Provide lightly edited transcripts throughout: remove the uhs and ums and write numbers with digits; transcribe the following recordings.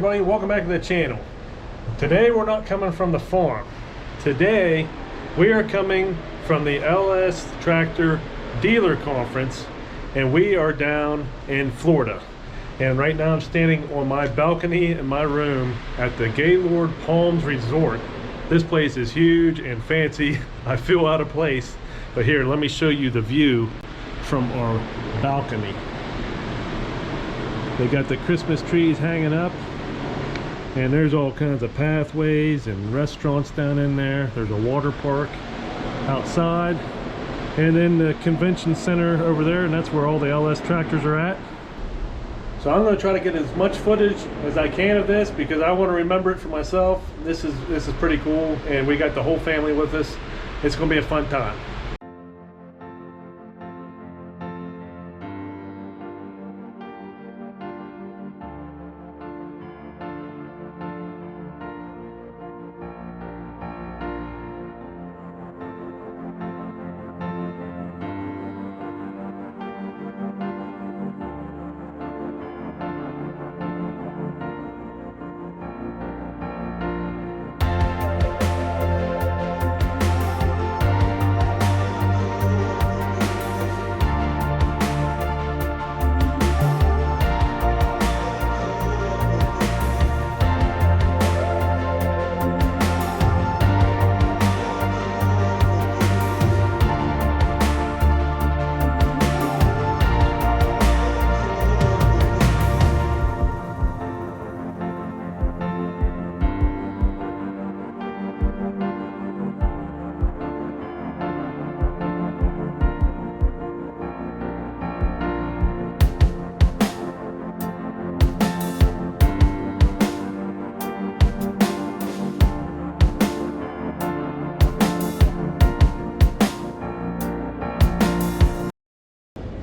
Everybody, welcome back to the channel. Today we're not coming from the farm. Today we are coming from the LS Tractor Dealer Conference, and we are down in Florida. And right now I'm standing on my balcony in my room at the Gaylord Palms Resort. This place is huge and fancy. I feel out of place, but here, let me show you the view from our balcony. They got the Christmas trees hanging up, and there's all kinds of pathways and restaurants down in there. There's a water park outside, and then the convention center over there, and that's where all the LS tractors are at. So I'm going to try to get as much footage as I can of this because I want to remember it for myself. This is pretty cool, and we got the whole family with us. It's going to be a fun time.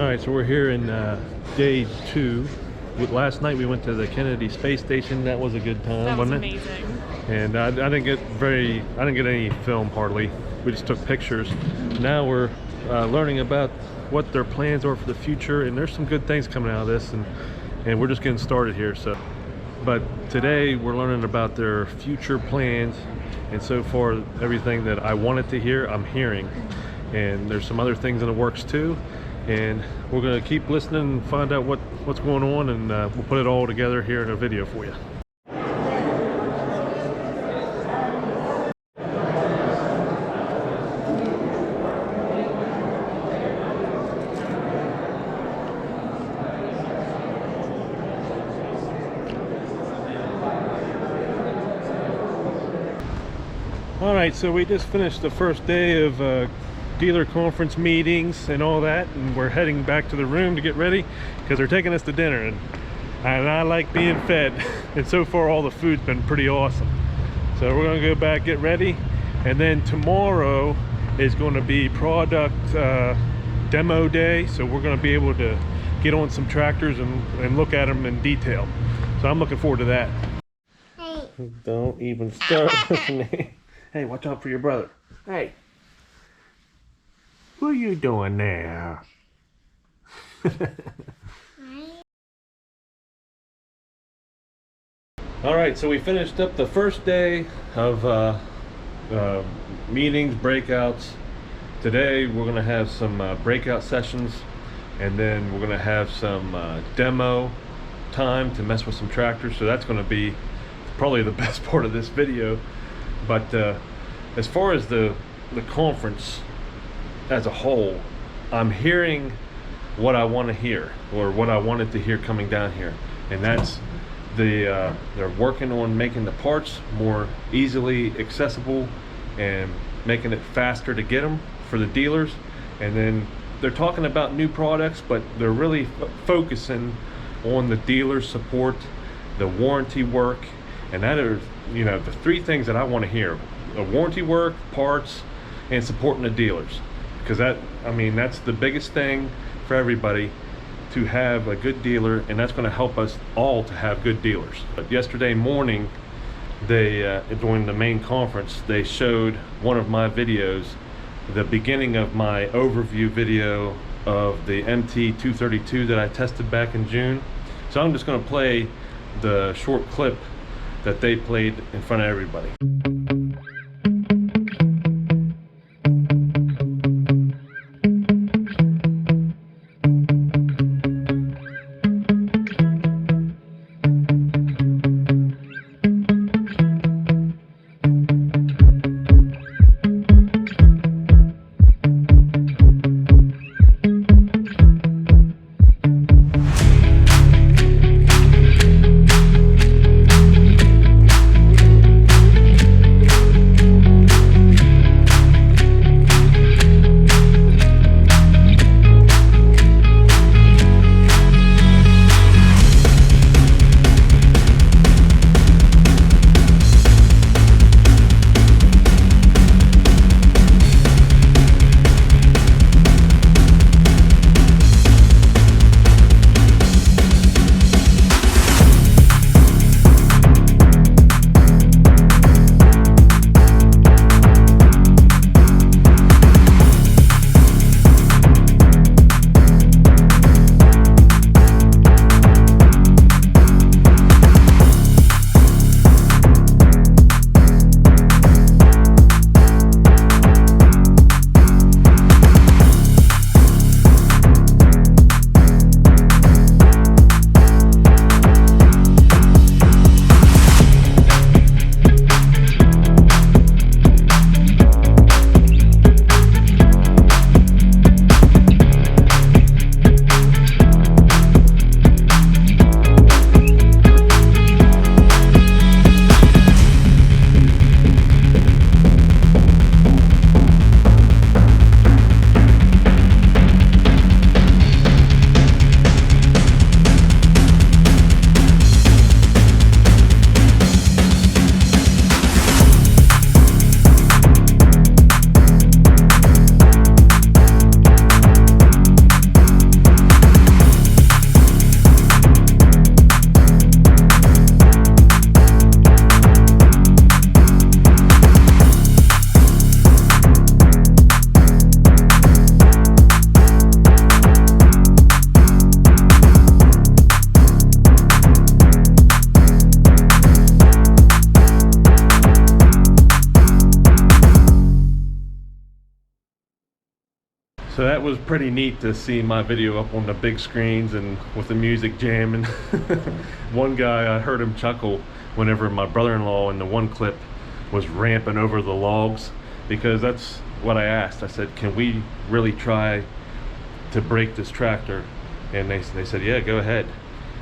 Alright, so we're here in day 2. Last night we went to the Kennedy Space Station. That was a good time, that was wasn't amazing. it? And I didn't get any film hardly. We just took pictures. Now we're learning about what their plans are for the future, and there's some good things coming out of this, and we're just getting started here. So, but today we're learning about their future plans, and so far everything that I wanted to hear, I'm hearing. And there's some other things in the works too. And we're going to keep listening and find out what's going on, and we'll put it all together here in a video for you. Alright, so we just finished the first day of dealer conference meetings and all that, and we're heading back to the room to get ready because they're taking us to dinner, and I like being fed, and so far all the food's been pretty awesome. So we're going to go back, get ready, and then tomorrow is going to be product demo day, so we're going to be able to get on some tractors and look at them in detail. So I'm looking forward to that. Hey. Don't even start with me. Hey, watch out for your brother. Hey. What are you doing there? Alright, so we finished up the first day of meetings, breakouts. Today we're going to have some breakout sessions, and then we're going to have some demo time to mess with some tractors. So that's going to be probably the best part of this video. But as far as the conference as a whole, I'm hearing what I want to hear, or what I wanted to hear coming down here, and that's they're working on making the parts more easily accessible and making it faster to get them for the dealers. And then they're talking about new products, but they're really focusing on the dealer support, the warranty work, and that are, you know, the three things that I want to hear: the warranty work, parts, and supporting the dealers. Because that, I mean, that's the biggest thing for everybody, to have a good dealer, and that's going to help us all to have good dealers. But yesterday morning, they during the main conference, they showed one of my videos, the beginning of my overview video of the MT232 that I tested back in June. So I'm just going to play the short clip that they played in front of everybody. So that was pretty neat to see my video up on the big screens and with the music jamming. One guy, I heard him chuckle whenever my brother-in-law in the one clip was ramping over the logs, because that's what I asked. I said, can we really try to break this tractor? And they said, yeah, go ahead.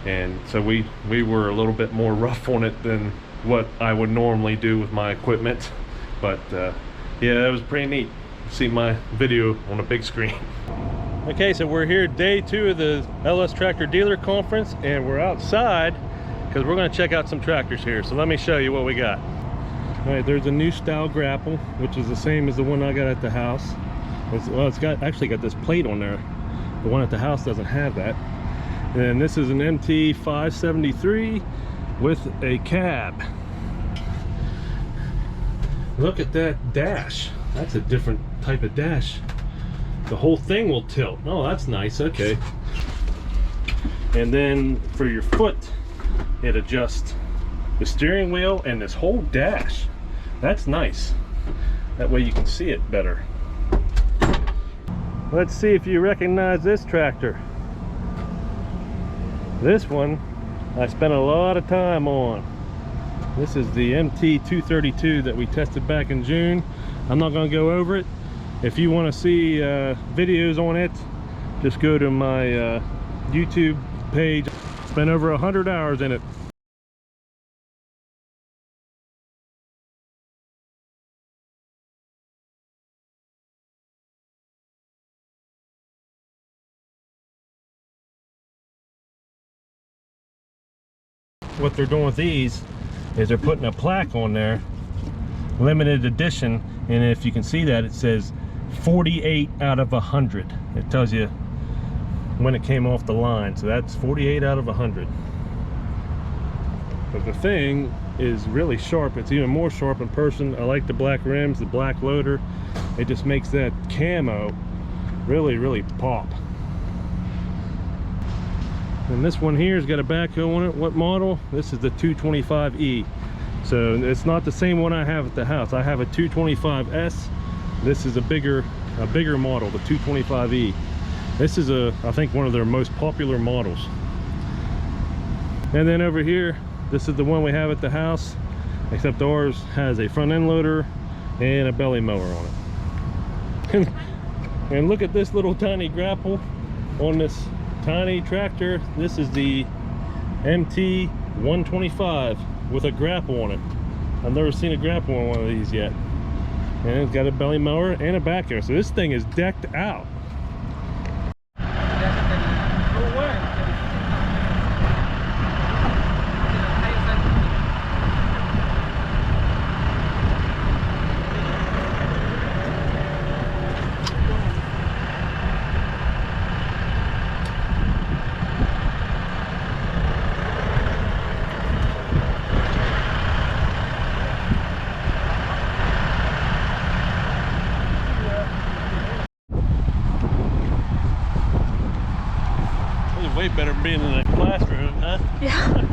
And so we were a little bit more rough on it than what I would normally do with my equipment. But yeah, it was pretty neat. See my video on a big screen. Okay, so we're here day 2 of the LS Tractor Dealer Conference, and we're outside because we're going to check out some tractors here. So let me show you what we got. All right, there's a new style grapple, which is the same as the one I got at the house. It's actually got this plate on there. The one at the house doesn't have that. And this is an MT 573 with a cab. Look at that dash. That's a different type of dash. The whole thing will tilt. Oh, that's nice. Okay. And then for your foot, it adjusts the steering wheel and this whole dash. That's nice. That way you can see it better. Let's see if you recognize this tractor. This one I spent a lot of time on. This is the MT 232 that we tested back in June. I'm not going to go over it. If you want to see videos on it, just go to my YouTube page. Spent over 100 hours in it. What they're doing with these is they're putting a plaque on there, limited edition, and if you can see that, it says 48 out of 100. It tells you when it came off the line, so that's 48 out of 100. But the thing is really sharp. It's even more sharp in person. I like the black rims, the black loader. It just makes that camo really, really pop. And this one here has got a backhoe on it. What model? This is the 225E. So it's not the same one I have at the house. I have a 225S. This is a bigger model, the 225E. This is I think one of their most popular models. And then over here, this is the one we have at the house, except ours has a front end loader and a belly mower on it. And look at this little tiny grapple on this tiny tractor. This is the MT 125 with a grapple on it. I've never seen a grapple on one of these yet. And it's got a belly mower and a backhoe, so this thing is decked out. Way better than being in a classroom, huh? Yeah.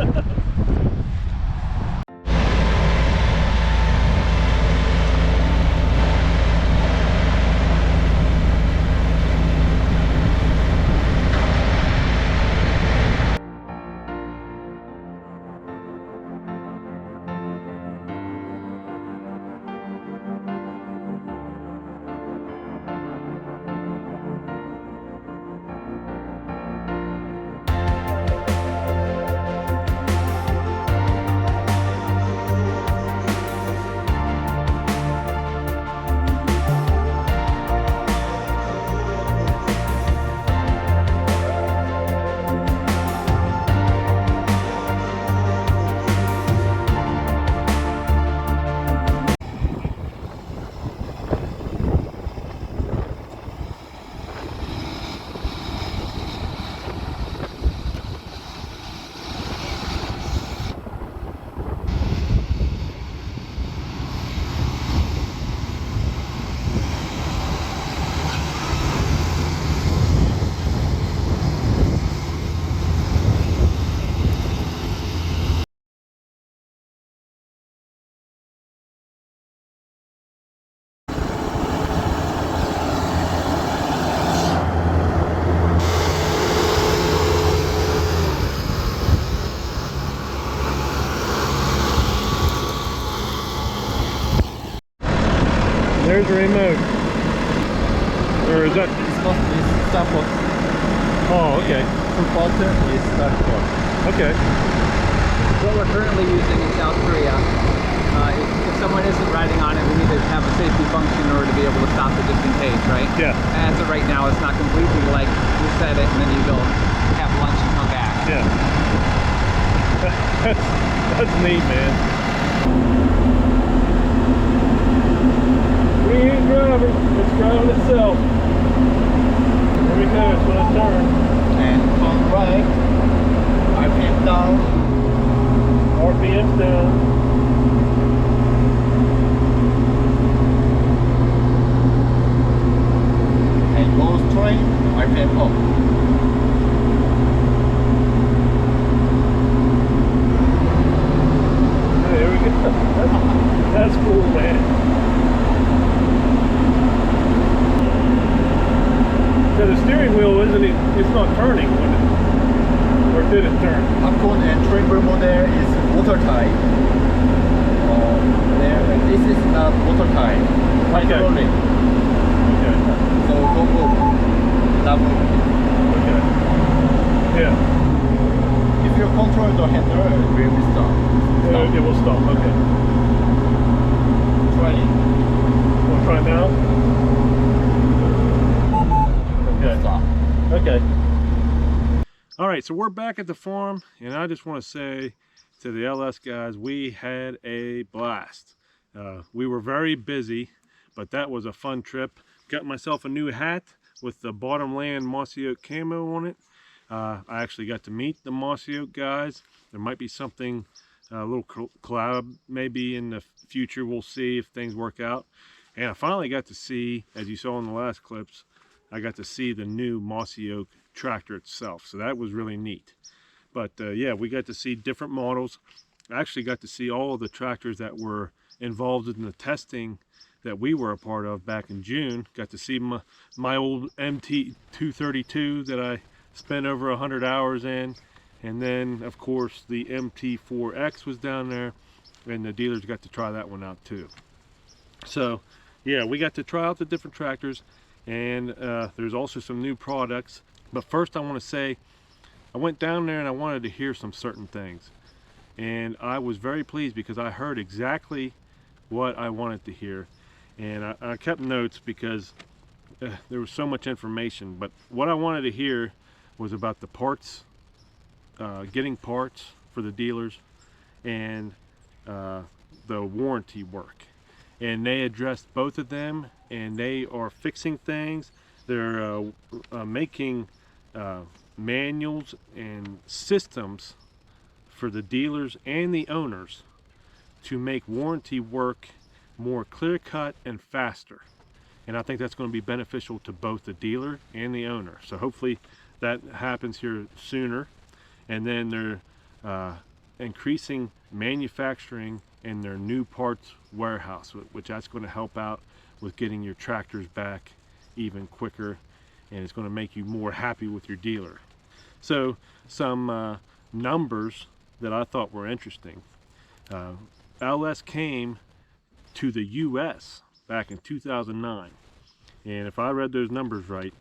There's the remote. Or is that? It's not this support. Oh, okay. Full button is start force. Okay. What we're currently using in South Korea, if someone isn't riding on it, we need to have a safety function in order to be able to stop it just in case, right? Yeah. As of right now, it's not completely like you set it and then you go have lunch and come back. Yeah. That's neat, man. We ain't driving, it's driving itself. Here we go, it's gonna turn. And turn right. RPM down. RPM's down. And go straight. RPM up. There we go. That's cool, man. So the steering wheel it's not turning when or did it turn? Popcorn and trimmer model is watertight. This is not watertight. Hydraulic. Okay. So go. Double. Okay. Yeah. If you control the handle, it will stop. It will stop. Okay. Try it. We'll try it now. Okay. Stop. Okay. All right, so we're back at the farm, and I just want to say to the LS guys, we had a blast. We were very busy, but that was a fun trip. Got myself a new hat with the Bottomland Mossy Oak camo on it. I actually got to meet the Mossy Oak guys. There might be something, a little collab maybe in the future. We'll see if things work out. And I finally got to see, as you saw in the last clips, I got to see the new Mossy Oak tractor itself. So that was really neat. But yeah, we got to see different models. I actually got to see all of the tractors that were involved in the testing that we were a part of back in June. Got to see my old MT232 that I spent over 100 hours in. And then, of course, the MT4X was down there, and the dealers got to try that one out too. So, yeah, we got to try out the different tractors, and there's also some new products. But first, I want to say, I went down there and I wanted to hear some certain things. And I was very pleased because I heard exactly what I wanted to hear. And I kept notes because there was so much information. But what I wanted to hear was about the parts, getting parts for the dealers, and the warranty work. And they addressed both of them, and they are fixing things. They're making manuals and systems for the dealers and the owners to make warranty work more clear-cut and faster. And I think that's going to be beneficial to both the dealer and the owner. So hopefully that happens here sooner. And then they're increasing manufacturing in their new parts warehouse, which that's going to help out with getting your tractors back even quicker, and it's going to make you more happy with your dealer. So some numbers that I thought were interesting. LS came to the US back in 2009, and if I read those numbers right,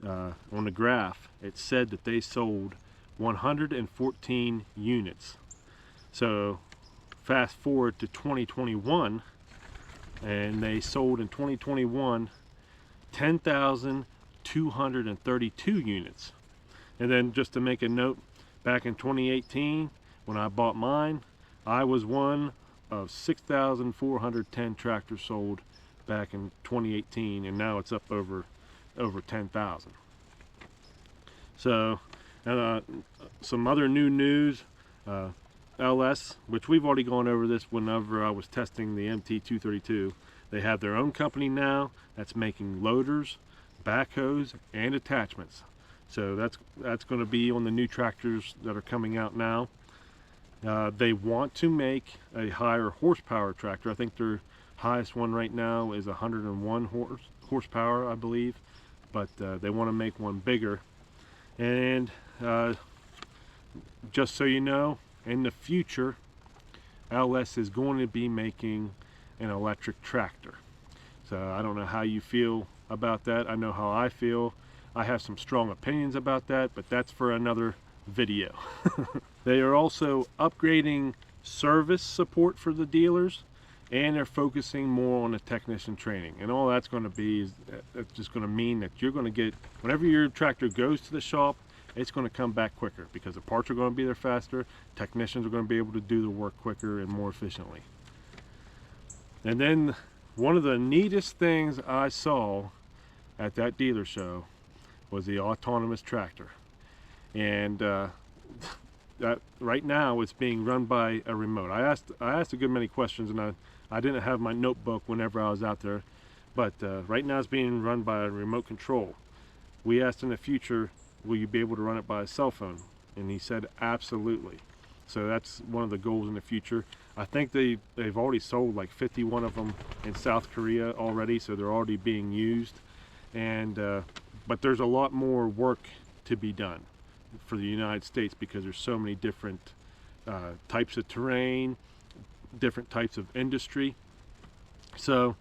on the graph it said that they sold 114 units. So fast forward to 2021, and they sold in 2021 10,232 units. And then just to make a note, back in 2018 when I bought mine, I was one of 6,410 tractors sold back in 2018, and now it's up over 10,000. So some other new news, LS, which we've already gone over this whenever I was testing the MT232. They have their own company now that's making loaders, backhoes, and attachments. So that's going to be on the new tractors that are coming out now. They want to make a higher horsepower tractor. I think their highest one right now is 101 horsepower, I believe. But they want to make one bigger. And just so you know, in the future, LS is going to be making an electric tractor. So I don't know how you feel about that. I know how I feel. I have some strong opinions about that, but that's for another video. They are also upgrading service support for the dealers, and they're focusing more on the technician training. And all that's going to be is that's just going to mean that you're going to get, whenever your tractor goes to the shop, it's going to come back quicker because the parts are going to be there faster, technicians are going to be able to do the work quicker and more efficiently. And then one of the neatest things I saw at that dealer show was the autonomous tractor. And that right now it's being run by a remote. I asked a good many questions, and I didn't have my notebook whenever I was out there, but right now it's being run by a remote control. We asked in the future, will you be able to run it by a cell phone? And he said absolutely. So that's one of the goals in the future. I think they've already sold like 51 of them in South Korea already, so they're already being used. And but there's a lot more work to be done for the United States because there's so many different types of terrain, different types of industry. So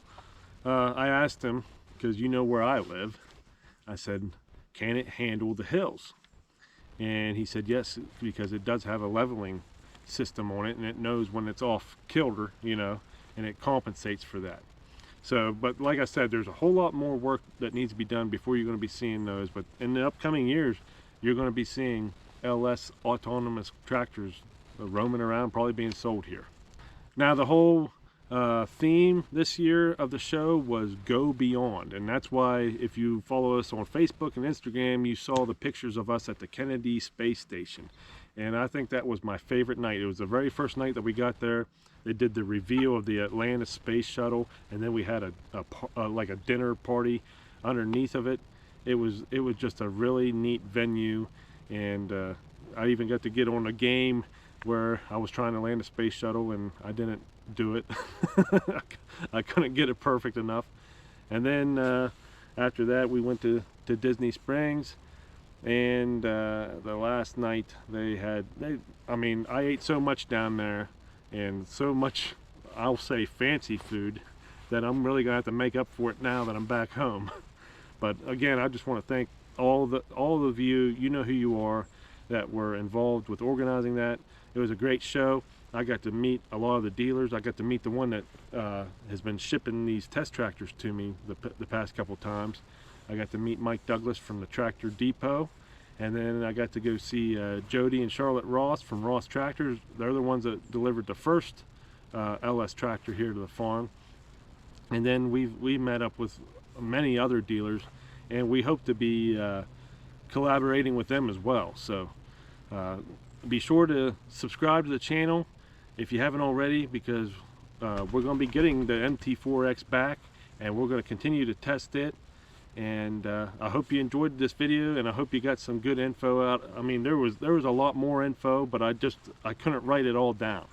I asked him, because you know where I live, I said, can it handle the hills? And he said yes, because it does have a leveling system on it, and it knows when it's off kilter, you know, and it compensates for that. So, but like I said, there's a whole lot more work that needs to be done before you're going to be seeing those. But in the upcoming years, you're going to be seeing LS autonomous tractors roaming around, probably being sold here. Now, the whole theme this year of the show was Go Beyond, and that's why if you follow us on Facebook and Instagram, you saw the pictures of us at the Kennedy Space Station. And I think that was my favorite night. It was the very first night that we got there. They did the reveal of the Atlantis Space Shuttle, and then we had like a dinner party underneath of it. It was just a really neat venue, and I even got to get on a game where I was trying to land a space shuttle and I didn't do it. I couldn't get it perfect enough. And then after that we went to Disney Springs, and the last night I mean, I ate so much down there and so much, I'll say, fancy food, that I'm really gonna have to make up for it now that I'm back home. But again, I just want to thank all of you, you know who you are, that were involved with organizing that. It was a great show. I got to meet a lot of the dealers. I got to meet the one that has been shipping these test tractors to me the past couple times. I got to meet Mike Douglas from the Tractor Depot, and then I got to go see Jody and Charlotte Ross from Ross Tractors. They're the ones that delivered the first LS tractor here to the farm. And then we met up with many other dealers, and we hope to be collaborating with them as well. So be sure to subscribe to the channel if you haven't already, because we're going to be getting the MT4X back, and we're going to continue to test it. And I hope you enjoyed this video, and I hope you got some good info out. I mean, there was a lot more info, but I couldn't write it all down.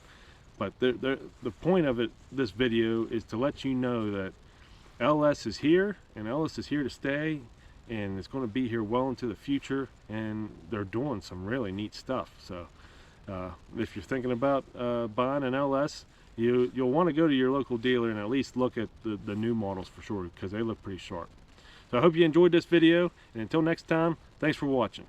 But the point of this video is to let you know that LS is here, and LS is here to stay, and it's going to be here well into the future, and they're doing some really neat stuff. So if you're thinking about buying an LS, you'll want to go to your local dealer and at least look at the new models for sure, because they look pretty sharp. So I hope you enjoyed this video, and until next time, thanks for watching.